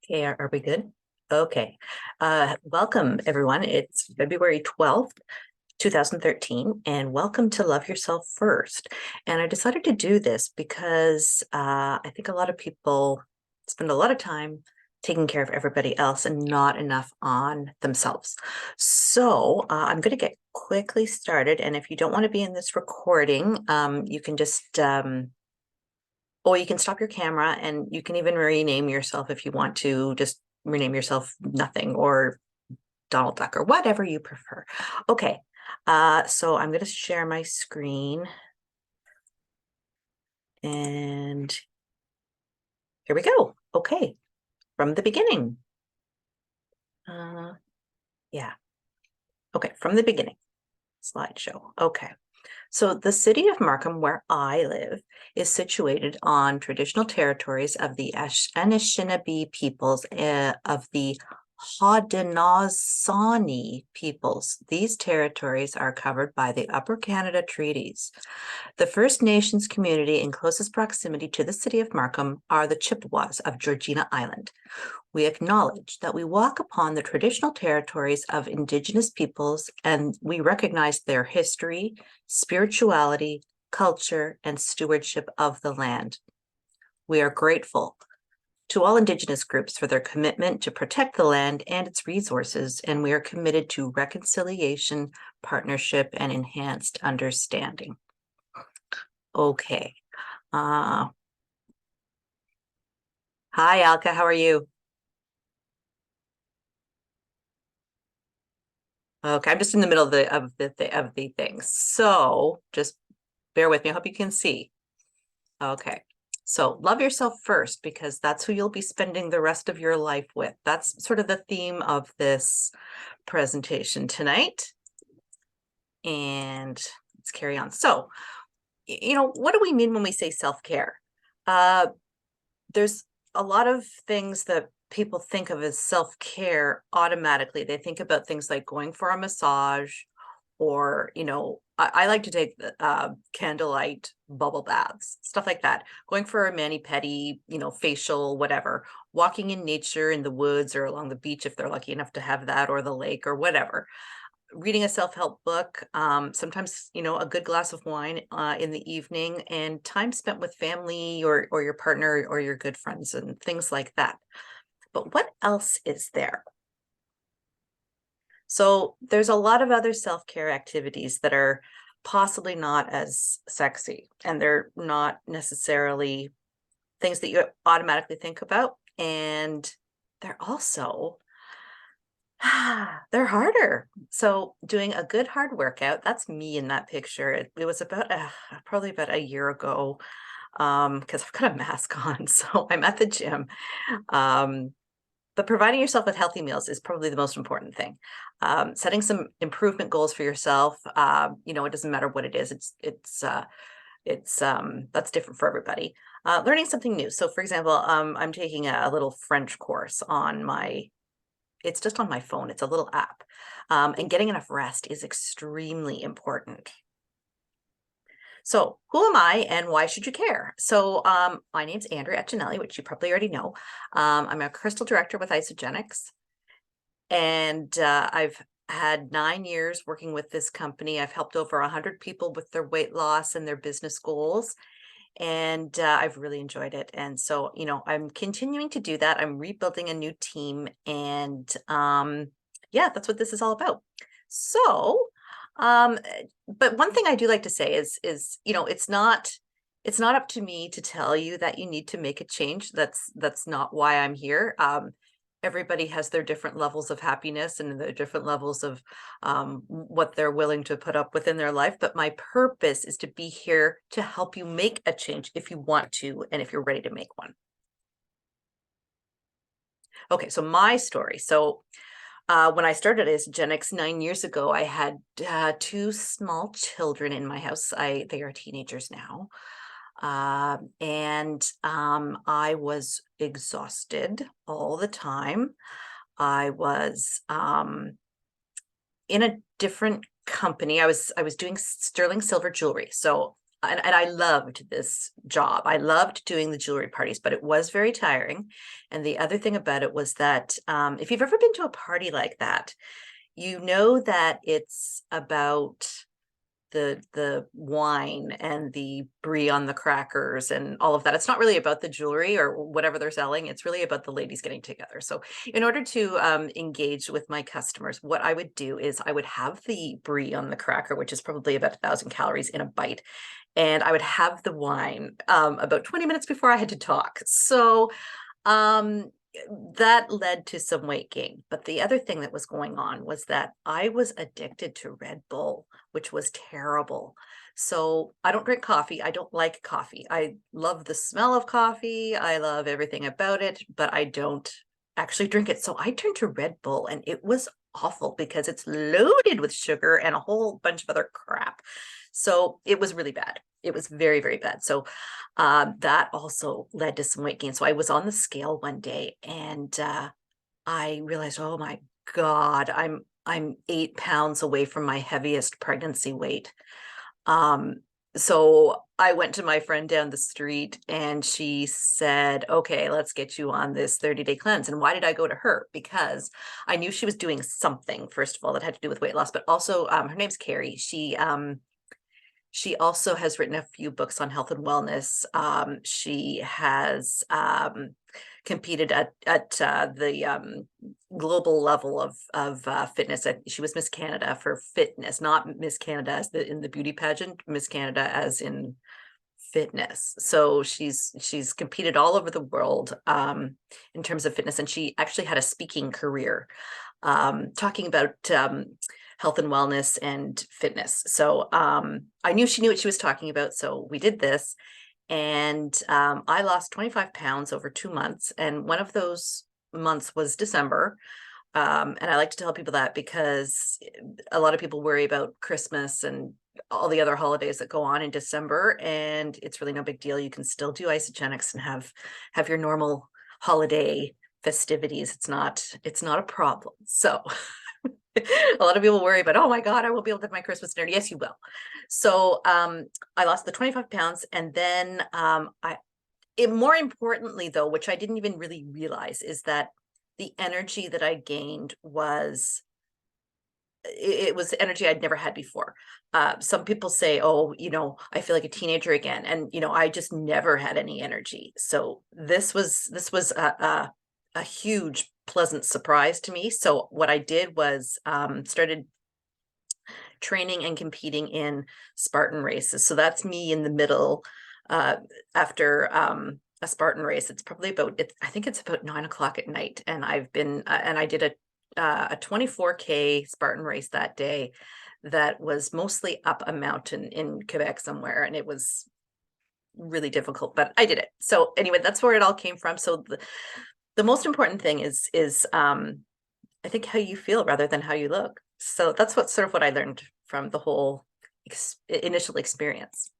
Okay, are we good? Okay. Welcome, everyone. It's February 12th, 2013, and welcome to Love Yourself First. And I decided to do this because I think a lot of people spend a lot of time taking care of everybody else and not enough on themselves. So I'm going to get quickly started. And if you don't want to be in this recording, you can just or you can stop your camera, and you can even rename yourself if you want to. Just rename yourself nothing or Donald Duck or whatever you prefer. Okay, so I'm going to share my screen. And here we go. Okay, from the beginning. Yeah. Okay, from the beginning. Slideshow. Okay. So the city of Markham, where I live, is situated on traditional territories of the Anishinaabe peoples of the Haudenosaunee peoples. These territories are covered by the Upper Canada Treaties. The First Nations community in closest proximity to the city of Markham are the Chippewas of Georgina Island. We acknowledge that we walk upon the traditional territories of Indigenous peoples, and we recognize their history, spirituality, culture, and stewardship of the land. We are grateful to all Indigenous groups for their commitment to protect the land and its resources, and we are committed to reconciliation, partnership, and enhanced understanding. Okay. Hi, Alka, how are you? Okay, I'm just in the middle of the things. So just bear with me. I hope you can see. Okay. So love yourself first, because that's who you'll be spending the rest of your life with. That's sort of the theme of this presentation tonight. And let's carry on. So, what do we mean when we say self-care? There's a lot of things that people think of as self-care automatically. They think about things like going for a massage, or, I like to take candlelight bubble baths, stuff like that. Going for a mani-pedi, facial, whatever. Walking in nature in the woods or along the beach if they're lucky enough to have that, or the lake or whatever. Reading a self-help book, sometimes, a good glass of wine in the evening, and time spent with family or your partner or your good friends and things like that. But what else is there? So there's a lot of other self-care activities that are possibly not as sexy, and they're not necessarily things that you automatically think about. And they're also they're harder. So doing a good hard workout, that's me in that picture. It was about probably about a year ago, because I've got a mask on, so I'm at the gym. But providing yourself with healthy meals is probably the most important thing. Setting some improvement goals for yourself. It doesn't matter what it is. It's that's different for everybody. Learning something new. So for example, I'm taking a little French course it's just on my phone. It's a little app. And getting enough rest is extremely important. So who am I and why should you care? So my name's Andrea Ginelli, which you probably already know. I'm a crystal director with Isagenix, and I've had 9 years working with this company. I've helped over 100 people with their weight loss and their business goals, and I've really enjoyed it. And so, I'm continuing to do that. I'm rebuilding a new team, and yeah, that's what this is all about. So but one thing I do like to say is it's not up to me to tell you that you need to make a change. That's not why I'm here. Everybody has their different levels of happiness and their different levels of what they're willing to put up with in their life. But my purpose is to be here to help you make a change if you want to, and if you're ready to make one. Okay, so my story. So when I started as Isagenix 9 years ago, I had 2 small children in my house. They are teenagers now. And I was exhausted all the time. I was in a different company. I was doing sterling silver jewelry. So and I loved this job. I loved doing the jewelry parties, but it was very tiring. And the other thing about it was that if you've ever been to a party like that, you know that it's about the wine and the brie on the crackers and all of that. It's not really about the jewelry or whatever they're selling. It's really about the ladies getting together. So in order to engage with my customers, what I would do is I would have the brie on the cracker, which is probably about 1,000 calories in a bite. And I would have the wine about 20 minutes before I had to talk. So um, that led to some weight gain. But the other thing that was going on was that I was addicted to Red Bull, which was terrible. So I don't drink coffee. I don't like coffee. I love the smell of coffee. I love everything about it, but I don't actually drink it. So I turned to Red Bull, and it was awful because it's loaded with sugar and a whole bunch of other crap. So it was really bad. It was very, very bad. So that also led to some weight gain. So I was on the scale one day, and I realized, oh my God, I'm 8 pounds away from my heaviest pregnancy weight. Um, so I went to my friend down the street, and she said, okay, let's get you on this 30-day cleanse. And why did I go to her? Because I knew she was doing something, first of all, that had to do with weight loss, but also her name's Carrie. She also has written a few books on health and wellness. She has competed at the global level of fitness. She was Miss Canada for fitness, not Miss Canada as in the beauty pageant, Miss Canada as in fitness. So she's competed all over the world in terms of fitness, and she actually had a speaking career talking about health and wellness and fitness. So I knew she knew what she was talking about. So we did this, and I lost 25 pounds over 2 months. And one of those months was December. And I like to tell people that because a lot of people worry about Christmas and all the other holidays that go on in December, and it's really no big deal. You can still do Isagenix and have your normal holiday festivities. It's not a problem. So a lot of people worry about, oh my God, I won't be able to have my Christmas dinner. Yes, you will. So I lost the 25 pounds, and then more importantly though, which I didn't even really realize, is that the energy that I gained was it was energy I'd never had before. Some people say, oh, I feel like a teenager again. And, I just never had any energy. So this was a huge, pleasant surprise to me. So what I did was started training and competing in Spartan races. So that's me in the middle after a Spartan race. It's probably I think it's about 9 o'clock at night. And and I did a 24K Spartan race that day that was mostly up a mountain in Quebec somewhere. And it was really difficult, but I did it. So anyway, that's where it all came from. So the most important thing is I think how you feel rather than how you look. So that's what I learned from the whole initial experience.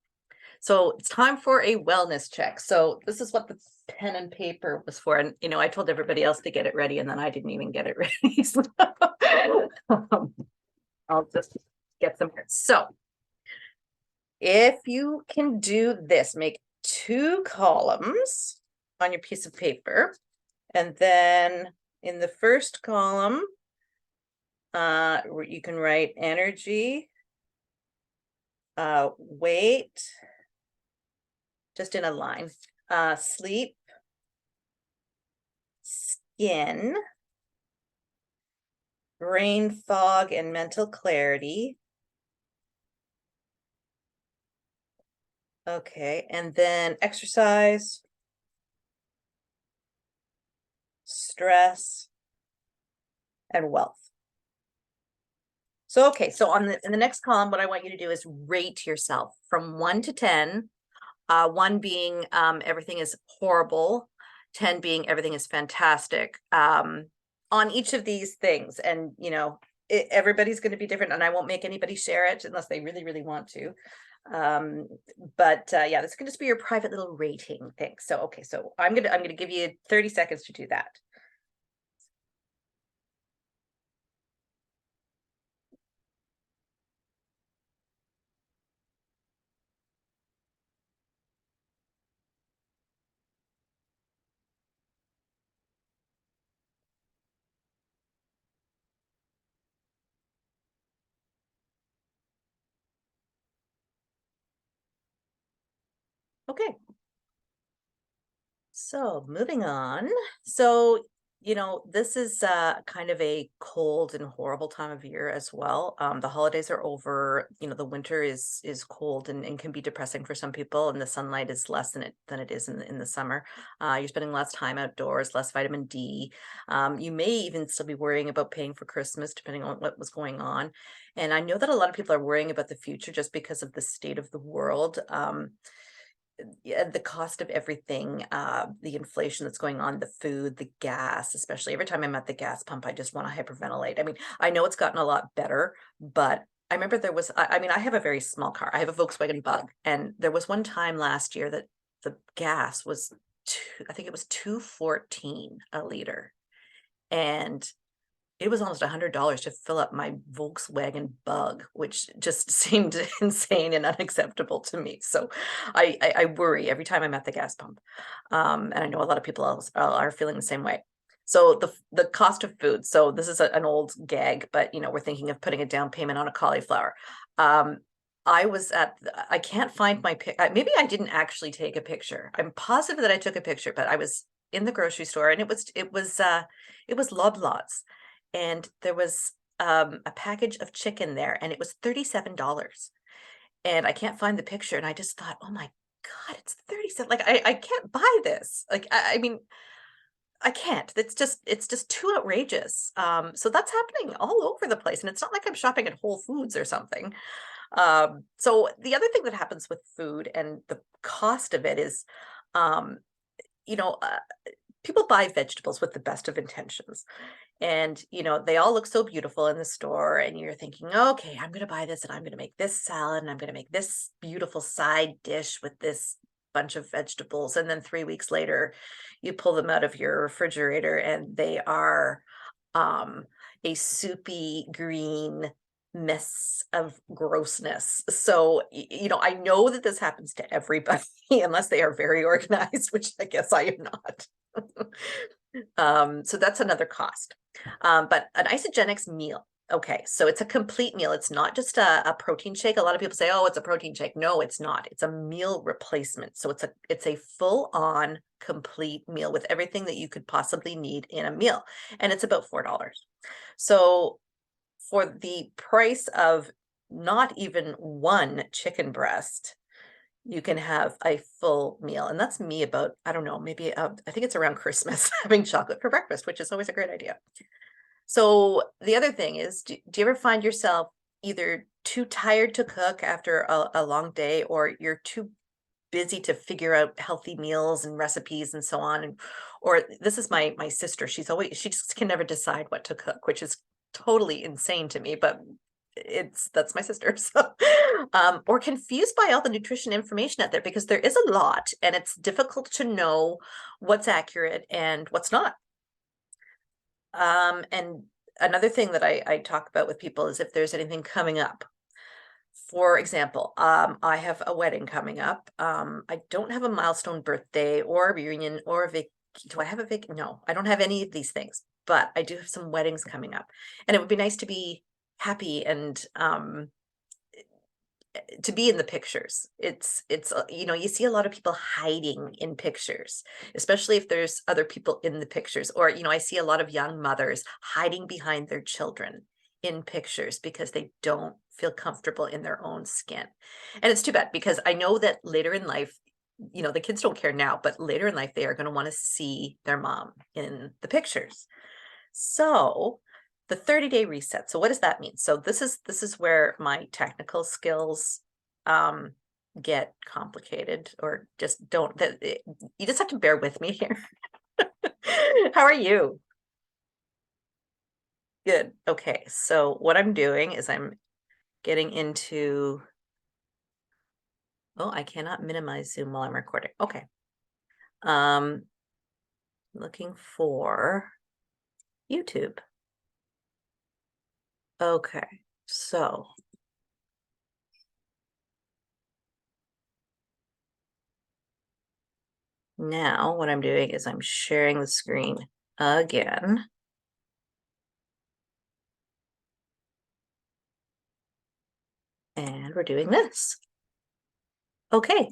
So it's time for a wellness check. So this is what the pen and paper was for. And, I told everybody else to get it ready, and then I didn't even get it ready. So I'll just get some. So if you can do this, make 2 columns on your piece of paper. And then in the first column, you can write energy, weight, just in a line, sleep, skin, brain fog and mental clarity. Okay, and then exercise, stress, and wealth. So, okay, so in the next column, what I want you to do is rate yourself from 1 to 10. 1 being everything is horrible, 10 being everything is fantastic. On each of these things, and everybody's going to be different, and I won't make anybody share it unless they really, really want to. But yeah, this can just be your private little rating thing. So okay, so I'm gonna give you 30 seconds to do that. Okay. So moving on. So, this is kind of a cold and horrible time of year as well. The holidays are over. The winter is cold and can be depressing for some people, and the sunlight is less than it is in the summer. You're spending less time outdoors, less vitamin D. You may even still be worrying about paying for Christmas, depending on what was going on. And I know that a lot of people are worrying about the future just because of the state of the world. Yeah, the cost of everything, the inflation that's going on, the food, the gas, especially every time I'm at the gas pump, I just want to hyperventilate. I mean, I know it's gotten a lot better, but I remember there was, I mean, I have a very small car. I have a Volkswagen Bug, and there was one time last year that the gas was I think it was 2.14 a liter. And it was almost $100 to fill up my Volkswagen Bug, which just seemed insane and unacceptable to me. So I worry every time I'm at the gas pump. And I know a lot of people else are feeling the same way. So the cost of food. So this is an old gag, but we're thinking of putting a down payment on a cauliflower. Um, I can't find my pic. Maybe I didn't actually take a picture. I'm positive that I took a picture, but I was in the grocery store, and it was Loblaws, and there was a package of chicken there, and it was $37. And I can't find the picture, and I just thought, oh my God, it's 37. Like I can't buy this. Like I mean, I can't. It's just too outrageous. So that's happening all over the place. And it's not like I'm shopping at Whole Foods or something. So the other thing that happens with food and the cost of it is, um, you know, uh, people buy vegetables with the best of intentions. And, they all look so beautiful in the store, and you're thinking, okay, I'm going to buy this, and I'm going to make this salad, and I'm going to make this beautiful side dish with this bunch of vegetables. And then 3 weeks later, you pull them out of your refrigerator, and they are um, a soupy green mess of grossness. So, I know that this happens to everybody unless they are very organized, which I guess I am not. So that's another cost. But an Isagenix meal. Okay, so it's a complete meal. It's not just a protein shake. A lot of people say, "Oh, it's a protein shake." No, it's not. It's a meal replacement. So it's a full-on complete meal with everything that you could possibly need in a meal, and it's about $4. So for the price of not even one chicken breast, you can have a full meal. And that's me about, I don't know, maybe I think it's around Christmas, having chocolate for breakfast, which is always a great idea. So the other thing is, do you ever find yourself either too tired to cook after a long day, or you're too busy to figure out healthy meals and recipes and so on? And or this is my sister. She just can never decide what to cook, which is totally insane to me, but that's my sister. So or confused by all the nutrition information out there, because there is a lot, and it's difficult to know what's accurate and what's not. And another thing that I talk about with people is if there's anything coming up. For example, I have a wedding coming up. I don't have a milestone birthday or a reunion or a vac. Do I have a vac? No, I don't have any of these things, but I do have some weddings coming up, and it would be nice to be happy and to be in the pictures. You see a lot of people hiding in pictures, especially if there's other people in the pictures. Or, I see a lot of young mothers hiding behind their children in pictures because they don't feel comfortable in their own skin. And it's too bad, because I know that later in life, the kids don't care now, but later in life, they are going to want to see their mom in the pictures. So the 30-day reset. So what does that mean? So this is where my technical skills um get complicated, or just don't that you just have to bear with me here. How are you? Good. Okay. So what I'm doing is I'm getting into, oh, I cannot minimize Zoom while I'm recording. Okay. Um looking for YouTube. Okay. So now what I'm doing is I'm sharing the screen again. And we're doing this. Okay,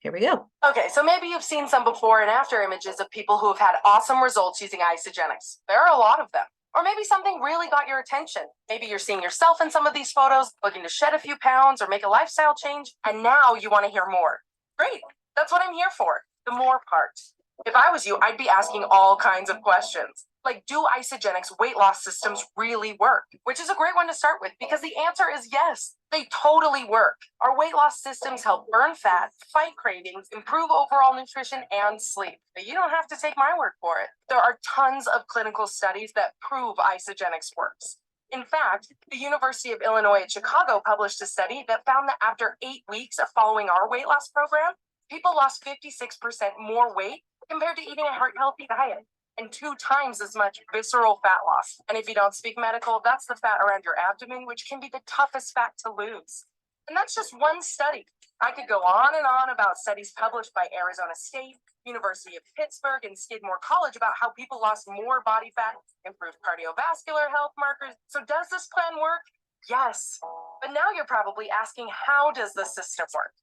here we go. Okay, so maybe you've seen some before and after images of people who have had awesome results using Isagenix. There are a lot of them. Or maybe something really got your attention. Maybe you're seeing yourself in some of these photos, looking to shed a few pounds or make a lifestyle change, and now you want to hear more. Great, that's what I'm here for, the more part. If I was you, I'd be asking all kinds of questions. Like, do Isagenix weight loss systems really work? Which is a great one to start with because the answer is yes, they totally work. Our weight loss systems help burn fat, fight cravings, improve overall nutrition, and sleep. But you don't have to take my word for it. There are tons of clinical studies that prove Isagenix works. In fact, the University of Illinois at Chicago published a study that found that after 8 weeks of following our weight loss program, people lost 56% more weight compared to eating a heart-healthy diet, and 2 times as much visceral fat loss. And if you don't speak medical, that's the fat around your abdomen, which can be the toughest fat to lose. And that's just one study. I could go on and on about studies published by Arizona State, University of Pittsburgh, and Skidmore College about how people lost more body fat, improved cardiovascular health markers. So does this plan work? Yes. But now you're probably asking, how does the system work?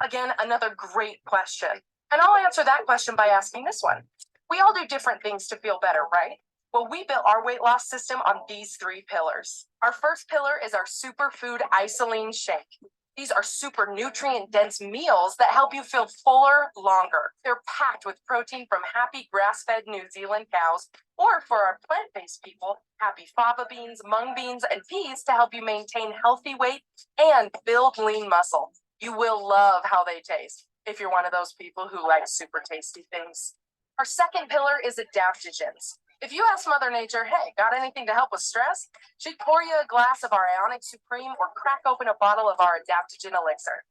Again, another great question. And I'll answer that question by asking this one. We all do different things to feel better, right? Well, we built our weight loss system on these 3 pillars. Our first pillar is our superfood isolene shake. These are super nutrient-dense meals that help you feel fuller longer. They're packed with protein from happy grass-fed New Zealand cows, or for our plant-based people, happy fava beans, mung beans, and peas to help you maintain healthy weight and build lean muscle. You will love how they taste if you're one of those people who like super tasty things. Our second pillar is adaptogens. If you ask Mother Nature, hey, got anything to help with stress? She'd pour you a glass of our Ionic Supreme or crack open a bottle of our adaptogen elixir.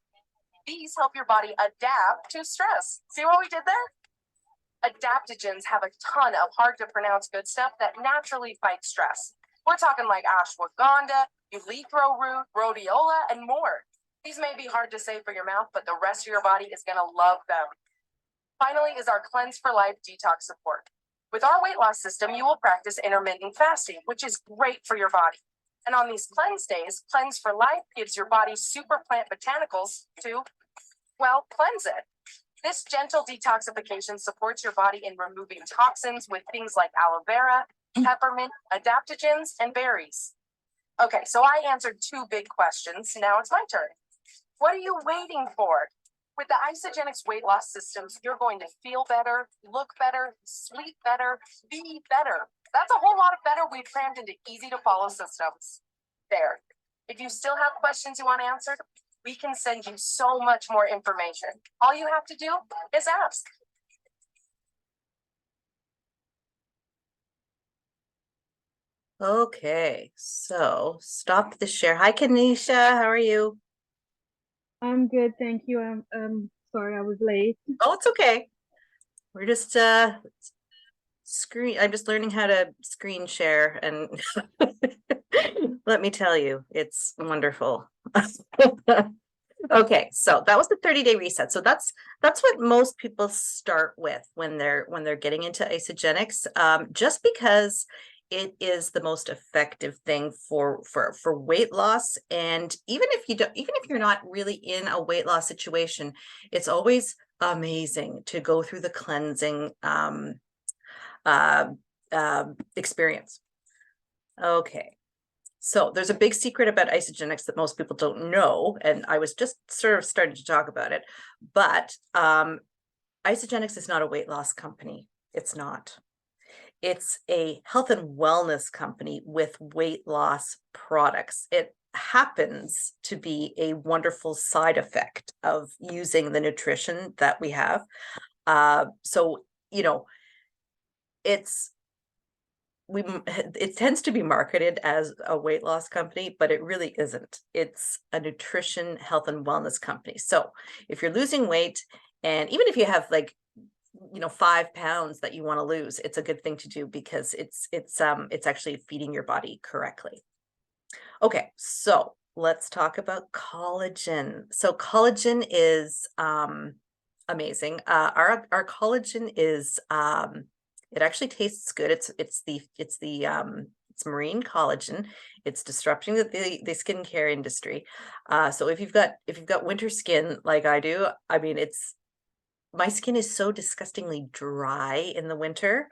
These help your body adapt to stress. See what we did there? Adaptogens have a ton of hard to pronounce good stuff that naturally fight stress. We're talking like ashwagandha, eleuthero root, rhodiola, and more. These may be hard to say for your mouth, but the rest of your body is going to love them. Finally is our Cleanse for Life detox support. With our weight loss system, you will practice intermittent fasting, which is great for your body. And on these cleanse days, Cleanse for Life gives your body super plant botanicals to, well, cleanse it. This gentle detoxification supports your body in removing toxins with things like aloe vera, peppermint, adaptogens, and berries. Okay, so I answered 2 big questions. Now it's my turn. What are you waiting for? With the Isagenix weight loss systems, you're going to feel better, look better, sleep better, be better. That's a whole lot of better we've crammed into easy to follow systems. There. If you still have questions you want answered, we can send you so much more information. All you have to do is ask. Okay, so stop the share. Hi, Kanisha. How are you? I'm good, thank you. I'm sorry I was late. Oh, it's okay. We're just I'm just learning how to screen share, and let me tell you, it's wonderful. Okay, so that was the 30-day reset. So that's what most people start with when they're getting into Isagenix, just because it is the most effective thing for weight loss. And even if you're not really in a weight loss situation, it's always amazing to go through the cleansing experience. Okay, so there's a big secret about Isagenix that most people don't know, and I was just sort of starting to talk about it, but Isagenix is not a weight loss company. It's not. It's a health and wellness company with weight loss products. It happens to be a wonderful side effect of using the nutrition that we have. So, you know, it tends to be marketed as a weight loss company, but it really isn't. It's a nutrition, health, and wellness company. So if you're losing weight, and even if you have 5 pounds that you want to lose, it's a good thing to do because it's actually feeding your body correctly. Okay, so let's talk about collagen. So collagen is amazing. Our collagen is it actually tastes good. It's marine collagen. It's disrupting the skincare industry. So if you've got winter skin like I do, I mean, it's my skin is so disgustingly dry in the winter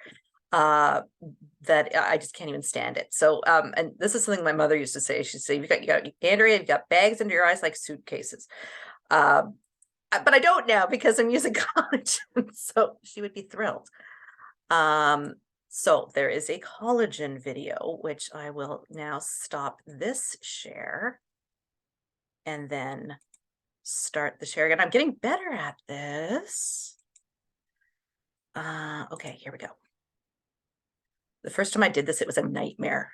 that I just can't even stand it. So, and this is something my mother used to say. She'd say, you got Andrea, you've got bags under your eyes like suitcases. But I don't now because I'm using collagen. So she would be thrilled. So there is a collagen video, which I will now stop this share and then start the share again. I'm getting better at this. Okay, here we go. The first time I did this, it was a nightmare.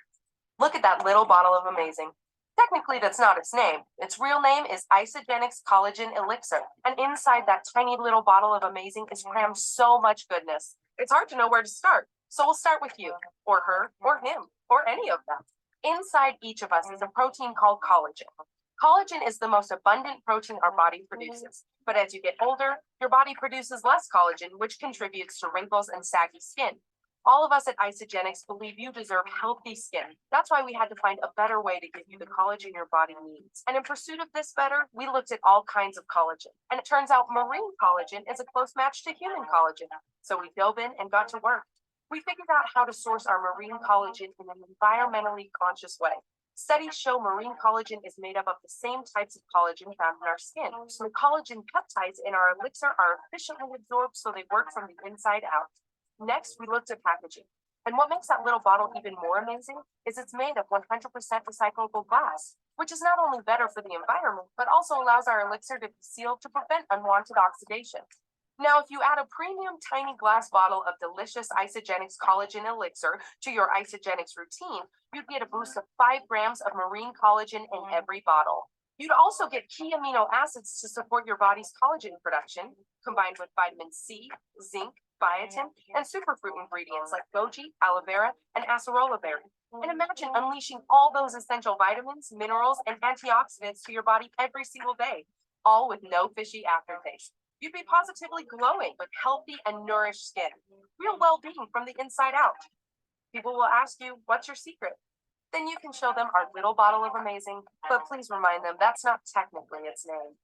Look at that little bottle of amazing. Technically, that's not its name. Its real name is Isagenix Collagen Elixir. And inside that tiny little bottle of amazing is crammed so much goodness. It's hard to know where to start. So we'll start with you, or her, or him, or any of them. Inside each of us is a protein called collagen. Collagen is the most abundant protein our body produces. But as you get older, your body produces less collagen, which contributes to wrinkles and saggy skin. All of us at Isagenix believe you deserve healthy skin. That's why we had to find a better way to give you the collagen your body needs. And in pursuit of this better, we looked at all kinds of collagen. And it turns out marine collagen is a close match to human collagen. So we dove in and got to work. We figured out how to source our marine collagen in an environmentally conscious way. Studies show marine collagen is made up of the same types of collagen found in our skin. So the collagen peptides in our elixir are efficiently absorbed so they work from the inside out. Next, we looked at packaging. And what makes that little bottle even more amazing is it's made of 100% recyclable glass, which is not only better for the environment, but also allows our elixir to be sealed to prevent unwanted oxidation. Now, if you add a premium tiny glass bottle of delicious Isagenix collagen elixir to your Isagenix routine, you'd get a boost of 5 grams of marine collagen in every bottle. You'd also get key amino acids to support your body's collagen production, combined with vitamin C, zinc, biotin, and superfruit ingredients like goji, aloe vera, and acerola berry. And imagine unleashing all those essential vitamins, minerals, and antioxidants to your body every single day, all with no fishy aftertaste. You'd be positively glowing with healthy and nourished skin, real well-being from the inside out. People will ask you, what's your secret? Then you can show them our little bottle of amazing, but please remind them that's not technically its name.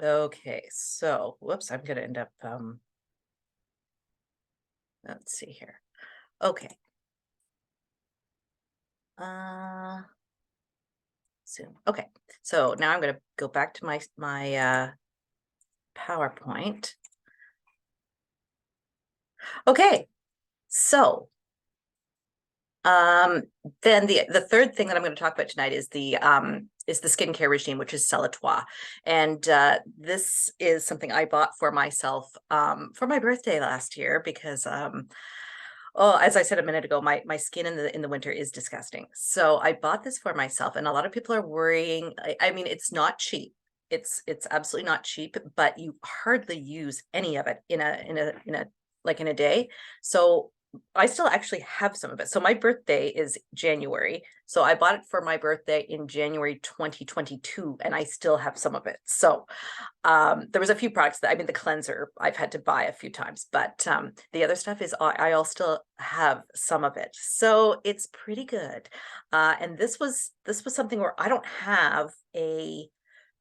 Okay, so whoops, I'm gonna end up let's see here. Okay. Zoom. Okay, so now I'm gonna go back to my PowerPoint. Okay, so then the third thing that I'm going to talk about tonight is the skincare regime, which is Celatoire. And this is something I bought for myself for my birthday last year because oh, as I said a minute ago, my skin in the winter is disgusting. So I bought this for myself, and a lot of people are worrying. I mean, it's not cheap. It's absolutely not cheap, but you hardly use any of it in a day. So I still actually have some of it. So my birthday is January. So I bought it for my birthday in January 2022, and I still have some of it. So there was a few products that, I mean, the cleanser I've had to buy a few times, but the other stuff is I still have some of it. So it's pretty good. And this was something where I don't have a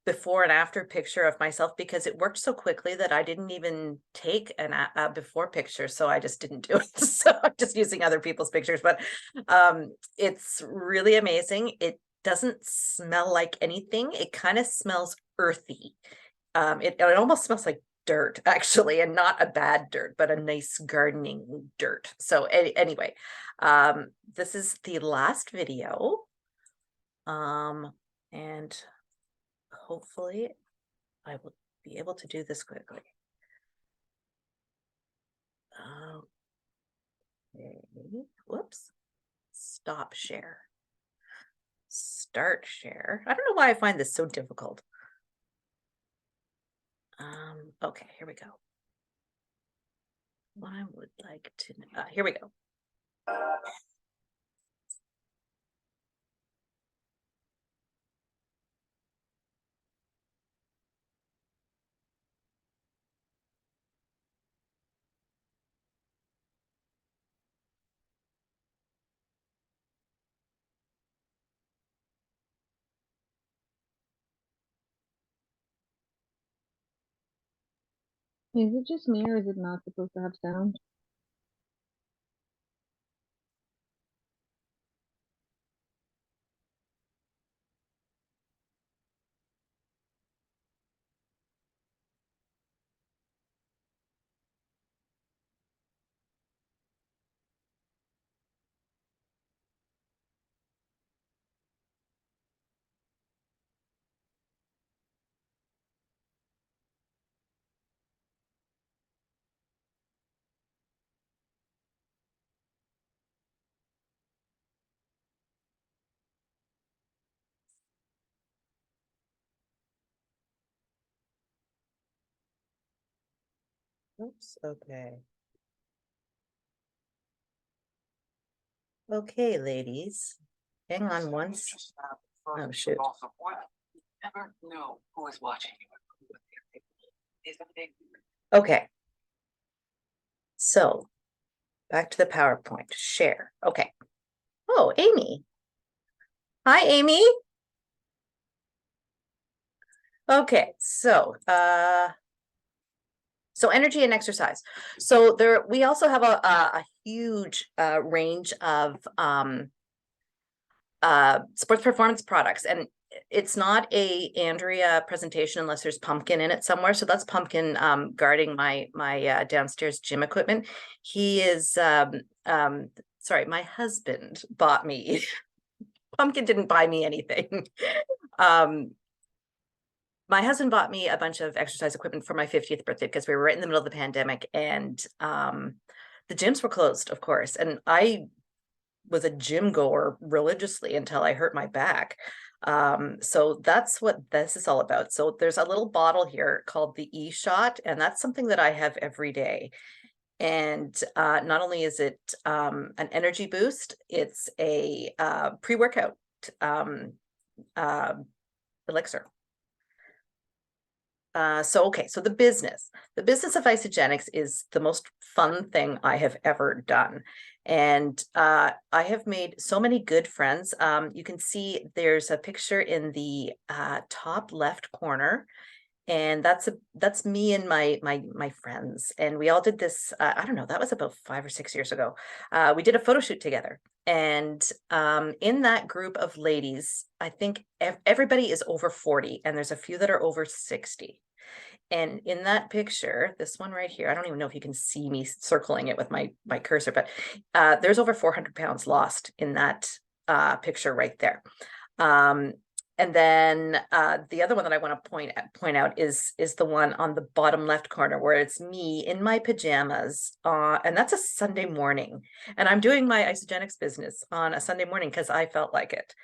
before and after picture of myself because it worked so quickly that I didn't even take a before picture. So I just didn't do it. So I'm just using other people's pictures, but it's really amazing. It doesn't smell like anything. It kind of smells earthy. It almost smells like dirt actually, and not a bad dirt, but a nice gardening dirt. So anyway, this is the last video. And hopefully I will be able to do this quickly. Okay, whoops, stop share, start share. I don't know why I find this so difficult. Okay, here we go. I would like to, here we go. Is it just me or is it not supposed to have sound? Oops, okay. Okay, ladies, hang on once. Oh, shoot. Never know who is watching you. Okay. So back to the PowerPoint, share. Okay. Oh, Amy. Hi, Amy. Okay, so energy and exercise. So we also have a huge range of sports performance products, and it's not a Andrea presentation unless there's pumpkin in it somewhere. So that's pumpkin guarding my downstairs gym equipment. He is sorry, my husband bought me. Pumpkin didn't buy me anything. My husband bought me a bunch of exercise equipment for my 50th birthday because we were right in the middle of the pandemic, and the gyms were closed, of course. And I was a gym goer religiously until I hurt my back. So that's what this is all about. So there's a little bottle here called the E-Shot, and that's something that I have every day. And not only is it an energy boost, it's a pre-workout elixir. Okay, so the business of Isagenix is the most fun thing I have ever done. And I have made so many good friends. You can see there's a picture in the top left corner, and that's me and my friends. And we all did this, I don't know, that was about 5 or 6 years ago. We did a photo shoot together. And in that group of ladies, I think everybody is over 40, and there's a few that are over 60. And in that picture, this one right here, I don't even know if you can see me circling it with my cursor, but there's over 400 pounds lost in that picture right there. And then the other one that I want to point out is the one on the bottom left corner, where it's me in my pajamas, and that's a Sunday morning, and I'm doing my Isagenix business on a Sunday morning because I felt like it.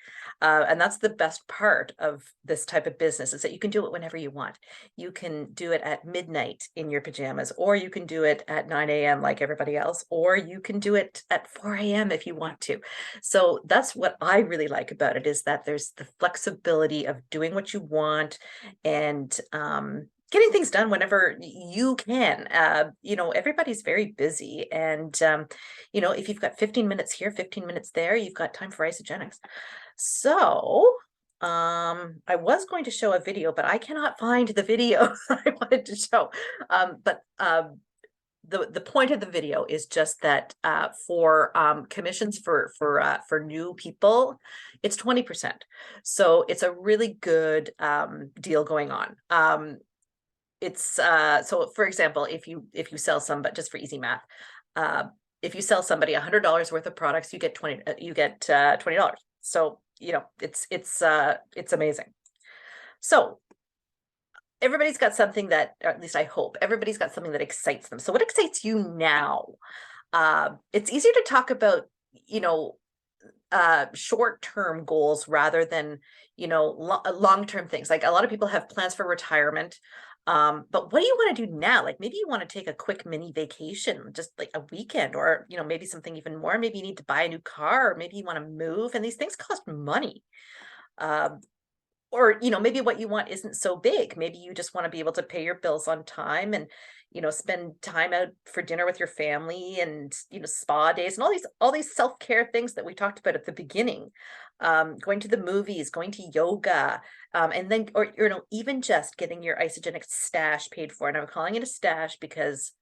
And that's the best part of this type of business, is that you can do it whenever you want. You can do it at midnight in your pajamas, or you can do it at 9 a.m. like everybody else, or you can do it at 4 a.m. if you want to. So that's what I really like about it, is that there's the flexibility of doing what you want and getting things done whenever you can. Everybody's very busy, and if you've got 15 minutes here, 15 minutes there, you've got time for Isagenix. So I was going to show a video, but I cannot find the video I wanted to show. The point of the video is just that for commissions for new people, it's 20%. So it's a really good deal going on. It's so for example, if you sell somebody, just for easy math, if you sell somebody $100 worth of products, you get $20. So it's amazing. So everybody's got something that, or at least I hope everybody's got something that excites them. So what excites you now? It's easier to talk about, short-term goals rather than, long-term things. Like, a lot of people have plans for retirement. But what do you want to do now? Like, maybe you want to take a quick mini vacation, just like a weekend, or, maybe something even more. Maybe you need to buy a new car, or maybe you want to move, and these things cost money. Or maybe what you want isn't so big. Maybe you just want to be able to pay your bills on time, and spend time out for dinner with your family, and spa days, and all these self-care things that we talked about at the beginning. Going to the movies, going to yoga, And then, or, even just getting your Isagenix stash paid for. And I'm calling it a stash because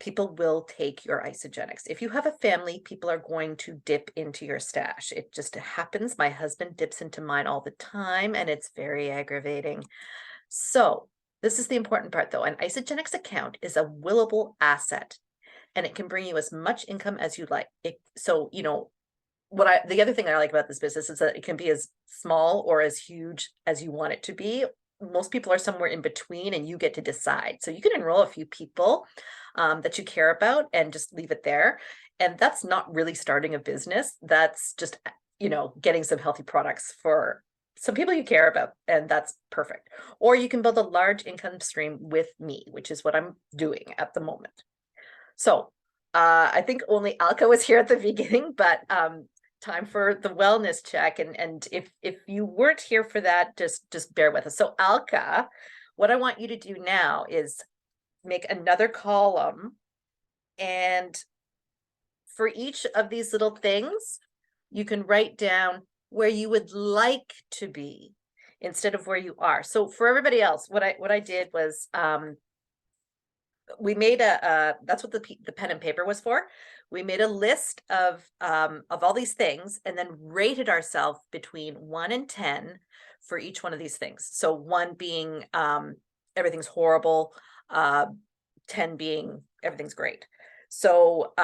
people will take your Isagenix. If you have a family, people are going to dip into your stash. It just happens. My husband dips into mine all the time, and it's very aggravating. So this is the important part, though. An Isagenix account is a willable asset, and it can bring you as much income as you like. So, the other thing I like about this business is that it can be as small or as huge as you want it to be. Most people are somewhere in between, and you get to decide. So you can enroll a few people that you care about and just leave it there. And that's not really starting a business. That's just, getting some healthy products for some people you care about, and that's perfect. Or you can build a large income stream with me, which is what I'm doing at the moment. So I think only Alka was here at the beginning, but time for the wellness check. And if you weren't here for that, just bear with us. So Alka, what I want you to do now is make another column, and for each of these little things, you can write down where you would like to be instead of where you are. So for everybody else, what I did was we made that's what the pen and paper was for. We made a list of all these things, and then rated ourselves between 1 and 10 for each one of these things. So 1 being everything's horrible, 10 being everything's great. So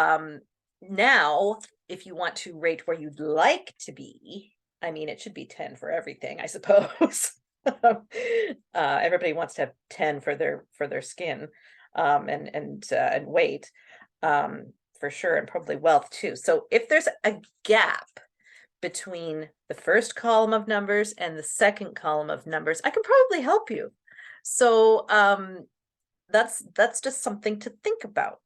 now, if you want to rate where you'd like to be, I mean, it should be 10 for everything, I suppose. Everybody wants to have 10 for their skin and weight, for sure, and probably wealth too. So if there's a gap between the first column of numbers and the second column of numbers, I can probably help you. So that's just something to think about.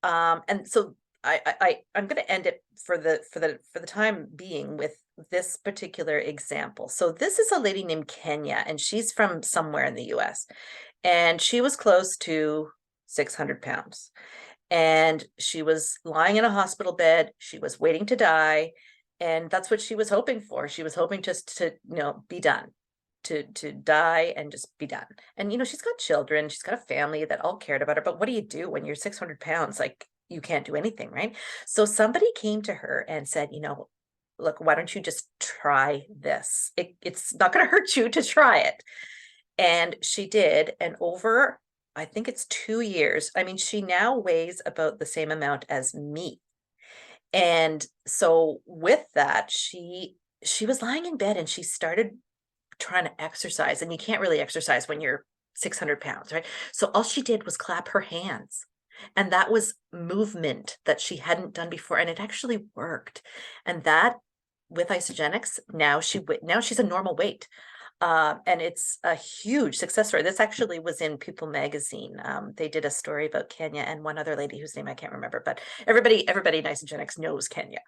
And so I'm going to end it for the time being with this particular example. So this is a lady named Kenya, and she's from somewhere in the US, and she was close to 600 pounds. And she was lying in a hospital bed. She was waiting to die. And that's what she was hoping for. She was hoping just to, be done, to die and just be done. And, she's got children, she's got a family that all cared about her. But what do you do when you're 600 pounds? Like, you can't do anything, right? So somebody came to her and said, look, why don't you just try this? It's not going to hurt you to try it. And she did. And over, I think it's 2 years. I mean, she now weighs about the same amount as me. And so with that, she was lying in bed, and she started trying to exercise. And you can't really exercise when you're 600 pounds, right? So all she did was clap her hands. And that was movement that she hadn't done before. And it actually worked. And that, with Isagenix, now she's a normal weight. And it's a huge success story. This actually was in People magazine. They did a story about Kenya and one other lady whose name I can't remember, but everybody in Isagenix knows Kenya.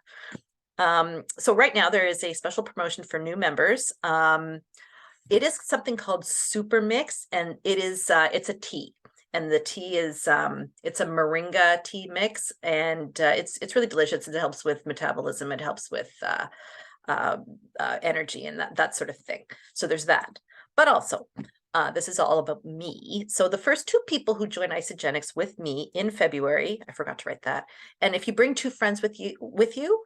So right now there is a special promotion for new members. It is something called Super Mix, and it's a tea. And the tea is it's a moringa tea mix, and it's really delicious. It helps with metabolism. It helps with energy and that sort of thing. So there's that. But also, this is all about me. So the first 2 people who join Isagenix with me in February, I forgot to write that. And if you bring 2 friends with you,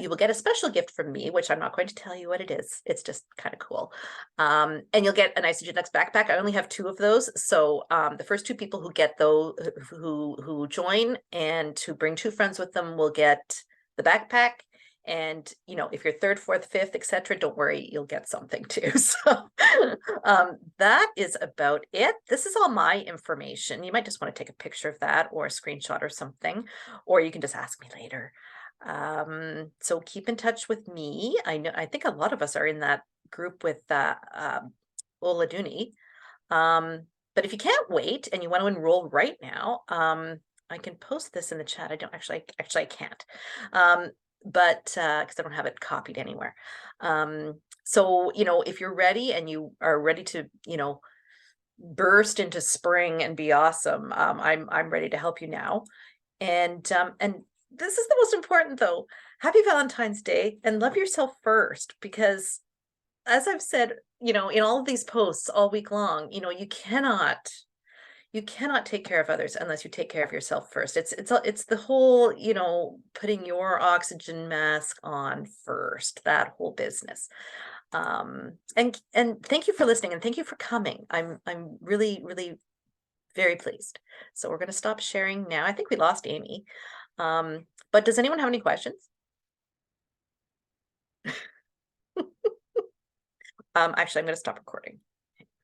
you will get a special gift from me, which I'm not going to tell you what it is. It's just kind of cool. And you'll get an Isagenix backpack. I only have 2 of those. So the first 2 people who get those, who join and who bring 2 friends with them, will get the backpack. And, if you're 3rd, 4th, 5th, etc., don't worry, you'll get something too. So that is about it. This is all my information. You might just want to take a picture of that or a screenshot or something, or you can just ask me later. So keep in touch with me. I think a lot of us are in that group with Oladuni. But if you can't wait and you want to enroll right now, I can post this in the chat. I don't actually I can't. But because I don't have it copied anywhere. So, if you're ready and you are ready to, burst into spring and be awesome, I'm ready to help you now. And this is the most important, though. Happy Valentine's Day, and love yourself first, because as I've said, you know, in all of these posts all week long, you know, you cannot take care of others unless you take care of yourself first. It's the whole, you know, putting your oxygen mask on first, that whole business. And thank you for listening and thank you for coming. I'm really, really very pleased. So we're going to stop sharing now. I think we lost Amy. But does anyone have any questions? Actually, I'm going to stop recording.